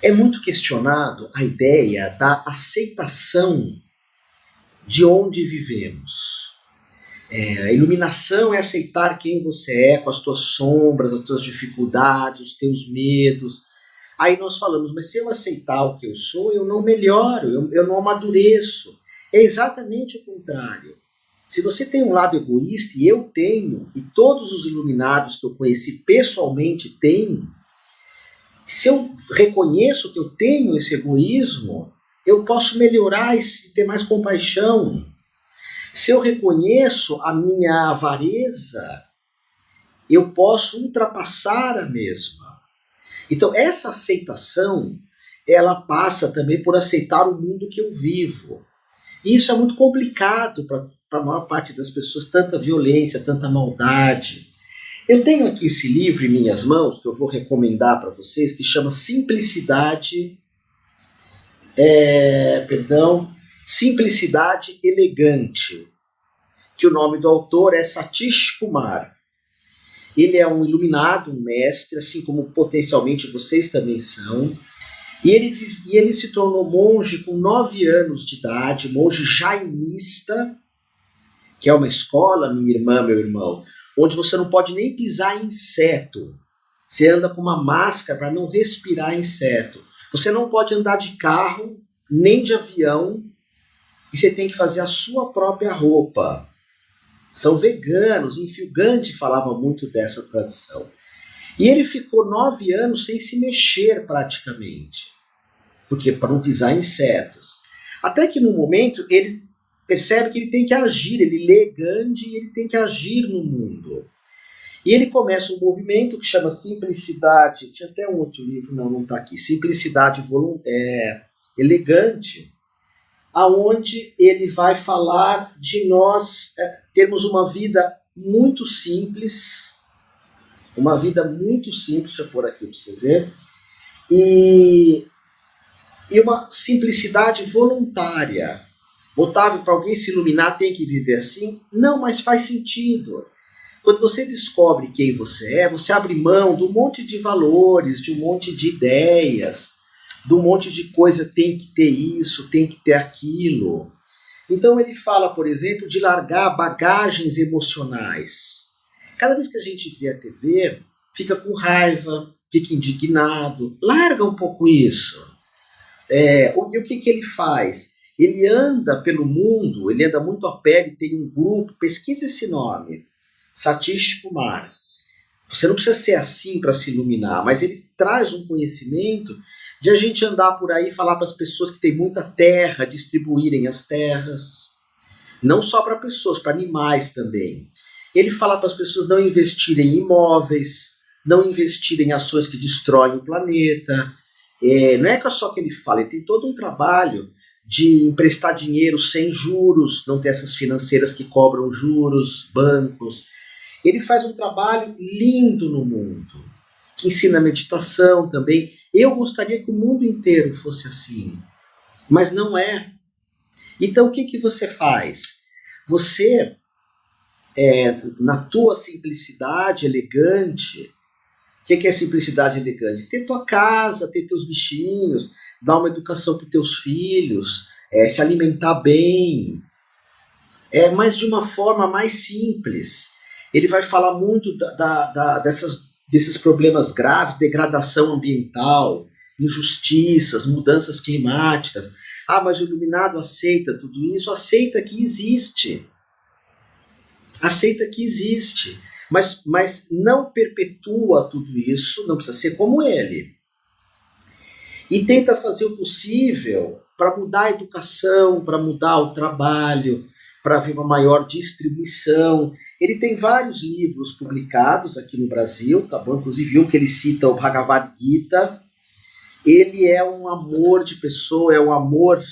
É muito questionado a ideia da aceitação de onde vivemos. A iluminação é aceitar quem você é, com as tuas sombras, as tuas dificuldades, os teus medos. Aí nós falamos, mas se eu aceitar o que eu sou, eu não melhoro, eu não amadureço. É exatamente o contrário. Se você tem um lado egoísta, e eu tenho, e todos os iluminados que eu conheci pessoalmente têm, se eu reconheço que eu tenho esse egoísmo, eu posso melhorar e ter mais compaixão. Se eu reconheço a minha avareza, eu posso ultrapassar a mesma. Então, essa aceitação, ela passa também por aceitar o mundo que eu vivo. E isso é muito complicado para a maior parte das pessoas, tanta violência, tanta maldade. Eu tenho aqui esse livro em minhas mãos, que eu vou recomendar para vocês, que chama Simplicidade Elegante, que o nome do autor é Satish Kumar. Ele é um iluminado, um mestre, assim como potencialmente vocês também são. E ele se tornou monge com 9 anos de idade, monge jainista, que é uma escola, minha irmã, meu irmão, onde você não pode nem pisar em inseto. Você anda com uma máscara para não respirar inseto. Você não pode andar de carro, nem de avião, e você tem que fazer a sua própria roupa. São veganos, enfim, o Gandhi falava muito dessa tradição. E ele ficou 9 anos sem se mexer praticamente, porque para não pisar em insetos. Até que no momento ele percebe que ele tem que agir, ele lê Gandhi e ele tem que agir no mundo. E ele começa um movimento que chama Simplicidade, tinha até um outro livro, não está aqui, Simplicidade Elegante, aonde ele vai falar de nós termos uma vida muito simples, deixa eu pôr aqui para você ver, e uma simplicidade voluntária. Otávio, para alguém se iluminar tem que viver assim? Não, mas faz sentido. Quando você descobre quem você é, você abre mão de um monte de valores, de um monte de ideias, de um monte de coisa, tem que ter isso, tem que ter aquilo. Então ele fala, por exemplo, de largar bagagens emocionais. Cada vez que a gente vê a TV, fica com raiva, fica indignado. Larga um pouco isso. E o que ele faz? Ele anda pelo mundo, ele anda muito a pé, ele tem um grupo, pesquisa esse nome, Satish Kumar. Você não precisa ser assim para se iluminar, mas ele traz um conhecimento de a gente andar por aí e falar para as pessoas que têm muita terra, distribuírem as terras. Não só para pessoas, para animais também. Ele fala para as pessoas não investirem em imóveis, não investirem em ações que destroem o planeta. Não é só que ele fala, ele tem todo um trabalho de emprestar dinheiro sem juros, não ter essas financeiras que cobram juros, bancos. Ele faz um trabalho lindo no mundo, que ensina meditação também. Eu gostaria que o mundo inteiro fosse assim, mas não é. Então o que você faz? Você, na tua simplicidade elegante, o que é simplicidade elegante? Ter tua casa, ter teus bichinhos, dar uma educação para os teus filhos, se alimentar bem, mas de uma forma mais simples. Ele vai falar muito desses problemas graves, degradação ambiental, injustiças, mudanças climáticas. Ah, mas o iluminado aceita tudo isso? Aceita que existe. Aceita que existe. Mas não perpetua tudo isso, não precisa ser como ele. E tenta fazer o possível para mudar a educação, para mudar o trabalho, para haver uma maior distribuição. Ele tem vários livros publicados aqui no Brasil, tá bom? Inclusive um que ele cita, o Bhagavad Gita. Ele é um amor de pessoa, é um amor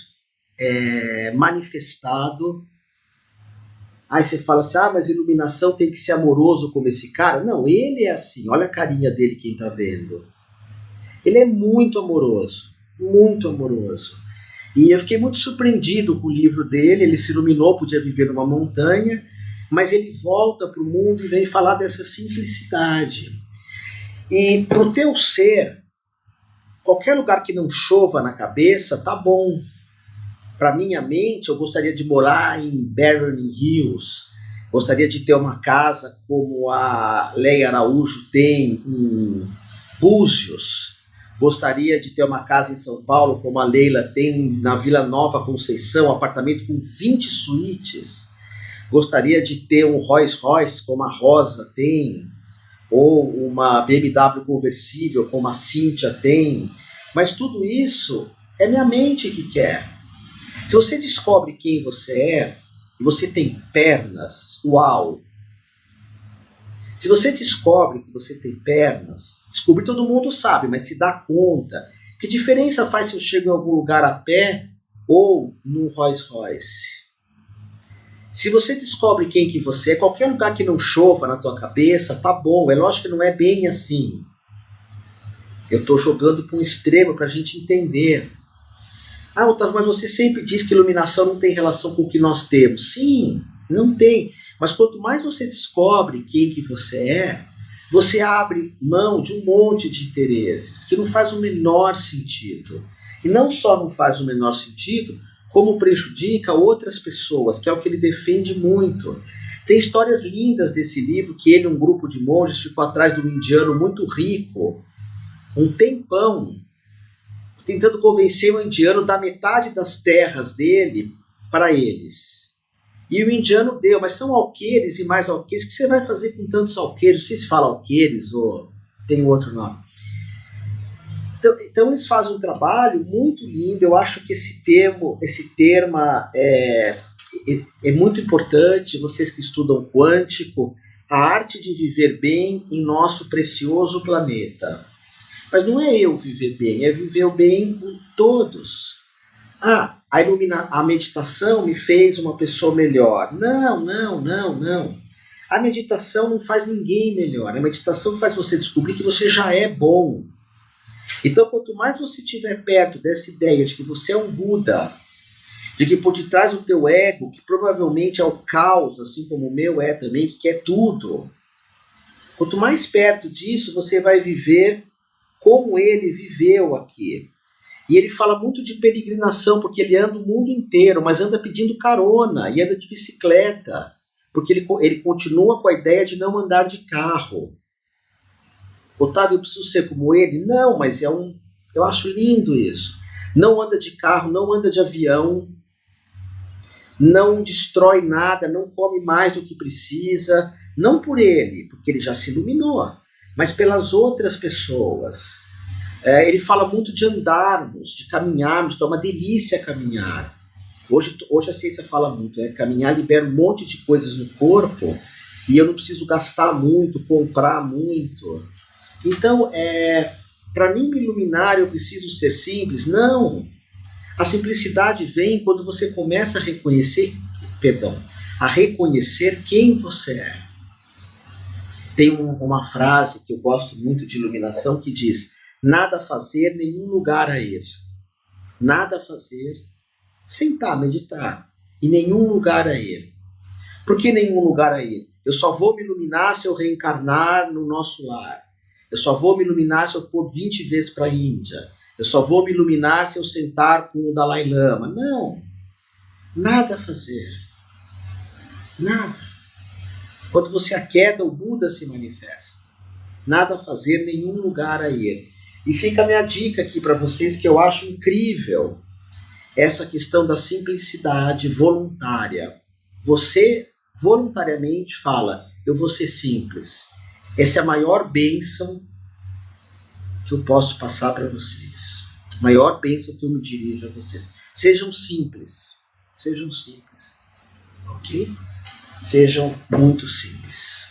manifestado. Aí você fala assim, mas iluminação tem que ser amoroso como esse cara? Não, ele é assim, olha a carinha dele, quem tá vendo. Ele é muito amoroso, muito amoroso. E eu fiquei muito surpreendido com o livro dele, ele se iluminou, podia viver numa montanha, mas ele volta para o mundo e vem falar dessa simplicidade. E para o teu ser, qualquer lugar que não chova na cabeça, tá bom. Para minha mente, eu gostaria de morar em Beverly Hills, gostaria de ter uma casa como a Leia Araújo tem em Búzios, gostaria de ter uma casa em São Paulo como a Leila tem na Vila Nova Conceição, um apartamento com 20 suítes, gostaria de ter um Rolls Royce como a Rosa tem, ou uma BMW conversível como a Cíntia tem, mas tudo isso é minha mente que quer. Se você descobre quem você é, e você tem pernas, uau! Se você descobre que você tem pernas, descobrir todo mundo sabe, mas se dá conta, que diferença faz se eu chego em algum lugar a pé ou num Rolls Royce? Se você descobre quem que você é, qualquer lugar que não chova na tua cabeça, tá bom, é lógico que não é bem assim. Eu estou jogando para um extremo para a gente entender. Ah, Otávio, mas você sempre diz que iluminação não tem relação com o que nós temos. Sim, não tem. Mas quanto mais você descobre quem que você abre mão de um monte de interesses que não faz o menor sentido. E não só não faz o menor sentido, como prejudica outras pessoas, que é o que ele defende muito. Tem histórias lindas desse livro, que ele e um grupo de monges ficou atrás de um indiano muito rico, um tempão, tentando convencer o indiano da metade das terras dele para eles. E o indiano deu, mas são alqueires e mais alqueires. O que você vai fazer com tantos alqueires? Vocês falam alqueires ou tem outro nome? Então eles fazem um trabalho muito lindo. Eu acho que esse termo é muito importante. Vocês que estudam quântico, a arte de viver bem em nosso precioso planeta. Mas não é eu viver bem, é viver o bem com todos. Ah, a meditação me fez uma pessoa melhor. Não. A meditação não faz ninguém melhor. A meditação faz você descobrir que você já é bom. Então, quanto mais você estiver perto dessa ideia de que você é um Buda, de que por detrás do teu ego, que provavelmente é o caos, assim como o meu é também, que quer tudo, quanto mais perto disso, você vai viver como ele viveu aqui. E ele fala muito de peregrinação, porque ele anda o mundo inteiro, mas anda pedindo carona, e anda de bicicleta, porque ele continua com a ideia de não andar de carro. Otávio, eu preciso ser como ele? Não, mas eu acho lindo isso. Não anda de carro, não anda de avião, não destrói nada, não come mais do que precisa, não por ele, porque ele já se iluminou, mas pelas outras pessoas. Ele fala muito de andarmos, de caminharmos, que é uma delícia caminhar. Hoje a ciência fala muito, caminhar libera um monte de coisas no corpo e eu não preciso gastar muito, comprar muito. Então, para mim me iluminar eu preciso ser simples? Não. A simplicidade vem quando você começa a reconhecer quem você é. Tem uma frase que eu gosto muito de iluminação que diz: nada a fazer, nenhum lugar a ir. Nada a fazer, sentar, meditar, e nenhum lugar a ir. Por que nenhum lugar a ir? Eu só vou me iluminar se eu reencarnar no nosso lar. Eu só vou me iluminar se eu for 20 vezes para a Índia. Eu só vou me iluminar se eu sentar com o Dalai Lama. Não. Nada a fazer. Nada. Quando você aquieta, o Buda se manifesta. Nada a fazer, nenhum lugar a ir. E fica a minha dica aqui para vocês, que eu acho incrível, essa questão da simplicidade voluntária. Você voluntariamente fala: eu vou ser simples. Essa é a maior bênção que eu posso passar para vocês. A maior bênção que eu me dirijo a vocês. Sejam simples. Sejam simples. Ok? Sejam muito simples.